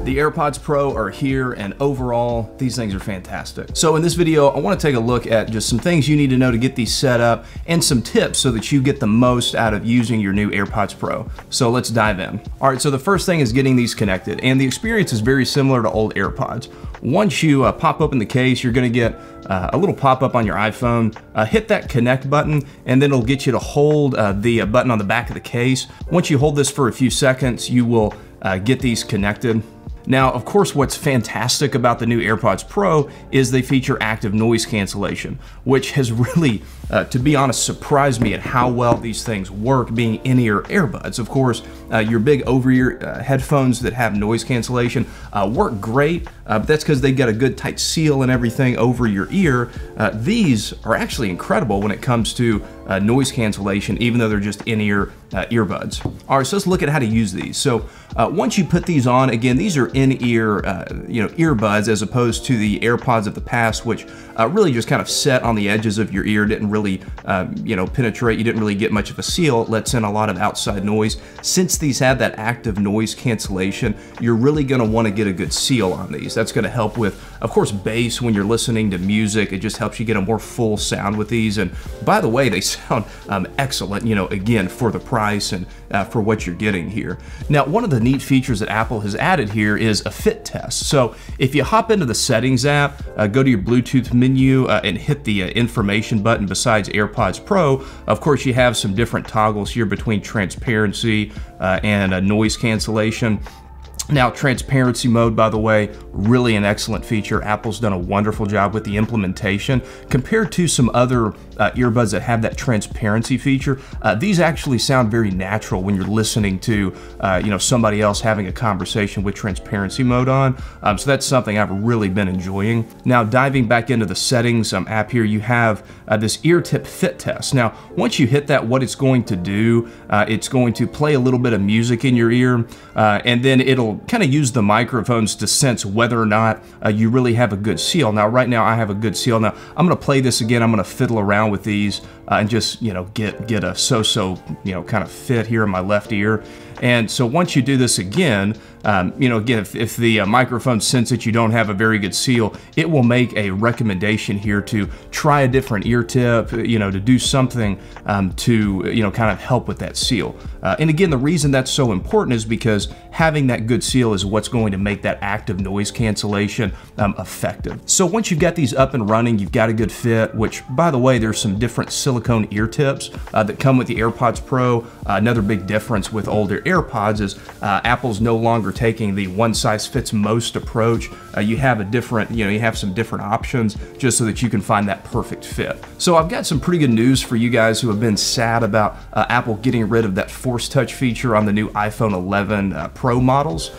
The AirPods Pro are here, and overall, these things are fantastic. So in this video, I want to take a look at just some things you need to know to get these set up and some tips so that you get the most out of using your new AirPods Pro. So let's dive in. All right, so the first thing is getting these connected, and the experience is very similar to old AirPods. Once you pop open the case, you're gonna get a little pop-up on your iPhone. Hit that connect button, and then it'll get you to hold the button on the back of the case. Once you hold this for a few seconds, you will get these connected. Now, of course, what's fantastic about the new AirPods Pro is they feature active noise cancellation, which has really, to be honest, surprised me at how well these things work being in-ear earbuds. Of course, your big over-ear headphones that have noise cancellation work great, but that's because they get a good tight seal and everything over your ear. These are actually incredible when it comes to noise cancellation, even though they're just in-ear earbuds. All right, so let's look at how to use these. So once you put these on, again, these are in-ear earbuds as opposed to the AirPods of the past, which really just kind of set on the edges of your ear, didn't really penetrate. You didn't really get much of a seal. It lets in a lot of outside noise. Since these have that active noise cancellation, you're really going to want to get a good seal on these. That's going to help with, of course, bass when you're listening to music. It just helps you get a more full sound with these. And by the way, they sound excellent, again, for the price and for what you're getting here. Now, one of the neat features that Apple has added here is a fit test. So if you hop into the settings app, go to your Bluetooth menu and hit the information button besides AirPods Pro, of course, you have some different toggles here between transparency and noise cancellation. Now, transparency mode, by the way, really an excellent feature. Apple's done a wonderful job with the implementation. Compared to some other earbuds that have that transparency feature, these actually sound very natural when you're listening to somebody else having a conversation with transparency mode on. So that's something I've really been enjoying. Now, diving back into the settings app here, you have this ear tip fit test. Now, once you hit that, what it's going to do, it's going to play a little bit of music in your ear, and then it'll kind of use the microphones to sense whether or not you really have a good seal. Now, right now I have a good seal. Now, I'm going to play this again. I'm going to fiddle around with these and just, get a so-so, kind of fit here in my left ear. And so once you do this again, again, if the microphone senses that you don't have a very good seal, it will make a recommendation here to try a different ear tip, to do something to, kind of help with that seal. And again, the reason that's so important is because having that good seal is what's going to make that active noise cancellation effective. So once you've got these up and running, you've got a good fit, which, by the way, there's some different silicone ear tips that come with the AirPods Pro. Another big difference with older AirPods is Apple's no longer taking the one-size-fits-most approach. You have a different, you have some different options just so that you can find that perfect fit. So I've got some pretty good news for you guys who have been sad about Apple getting rid of that Force Touch feature on the new iPhone 11 Pro models.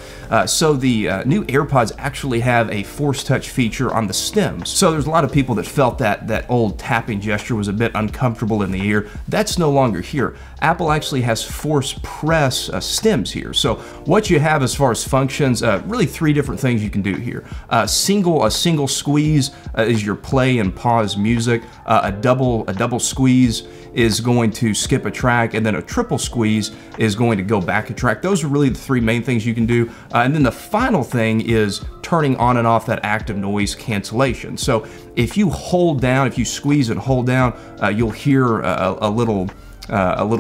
So the new AirPods actually have a Force Touch feature on the stems. So there's a lot of people that felt that old tapping gesture was a bit uncomfortable in the ear. That's no longer here. Apple actually has Force Press stems here. So what you have as far as functions, really three different things you can do here. A single squeeze is your play and pause music. A double squeeze is going to skip a track, and then a triple squeeze is going to go back a track. Those are really the three main things you can do. And then the final thing is turning on and off that active noise cancellation. So if you hold down, if you squeeze and hold down, you'll hear a little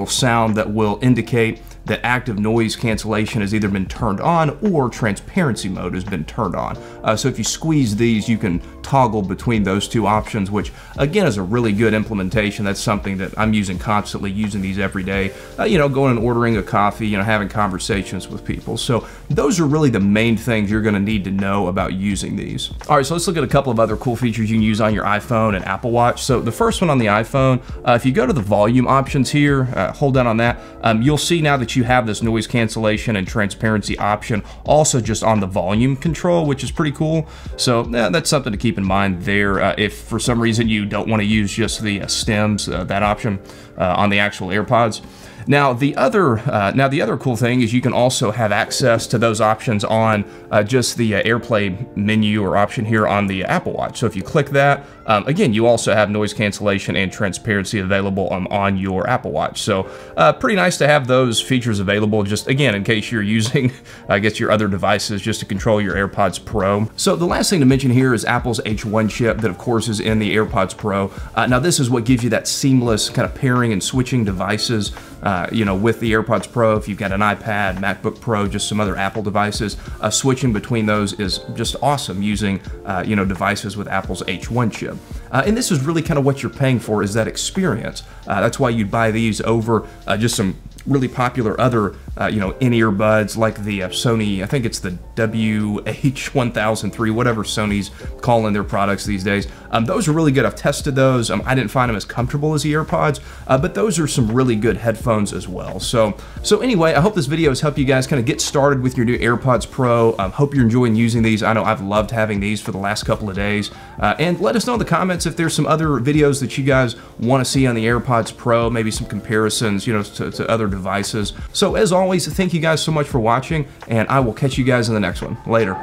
sound that will indicate that active noise cancellation has either been turned on or transparency mode has been turned on. So if you squeeze these, you can toggle between those two options, which again is a really good implementation. That's something that I'm using constantly, using these every day, going and ordering a coffee, having conversations with people. So those are really the main things you're gonna need to know about using these. All right, so let's look at a couple of other cool features you can use on your iPhone and Apple Watch. So the first one on the iPhone, if you go to the volume options here, hold down on that, you'll see now that you have this noise cancellation and transparency option also just on the volume control, which is pretty cool. So that's something to keep in mind there. If for some reason you don't want to use just the stems, that option on the actual AirPods. Now the other cool thing is you can also have access to those options on just the AirPlay menu or option here on the Apple Watch. So if you click that, again, you also have noise cancellation and transparency available on your Apple Watch. So pretty nice to have those features available, just again, in case you're using, I guess, your other devices just to control your AirPods Pro. So the last thing to mention here is Apple's H1 chip that of course is in the AirPods Pro. Now this is what gives you that seamless kind of pairing and switching devices, you know, with the AirPods Pro. If you've got an iPad, MacBook Pro, just some other Apple devices, switching between those is just awesome using, you know, devices with Apple's H1 chip. And this is really kind of what you're paying for, is that experience. That's why you'd buy these over just some really popular other, you know, in-ear buds like the Sony, I think it's the WH-1003, whatever Sony's calling their products these days. Those are really good. I've tested those. I didn't find them as comfortable as the AirPods, but those are some really good headphones as well. So anyway, I hope this video has helped you guys kind of get started with your new AirPods Pro. Hope you're enjoying using these. I know I've loved having these for the last couple of days. And let us know in the comments if there's some other videos that you guys want to see on the AirPods Pro, maybe some comparisons, you know, to other devices. So as always, thank you guys so much for watching, and I will catch you guys in the next one. Later.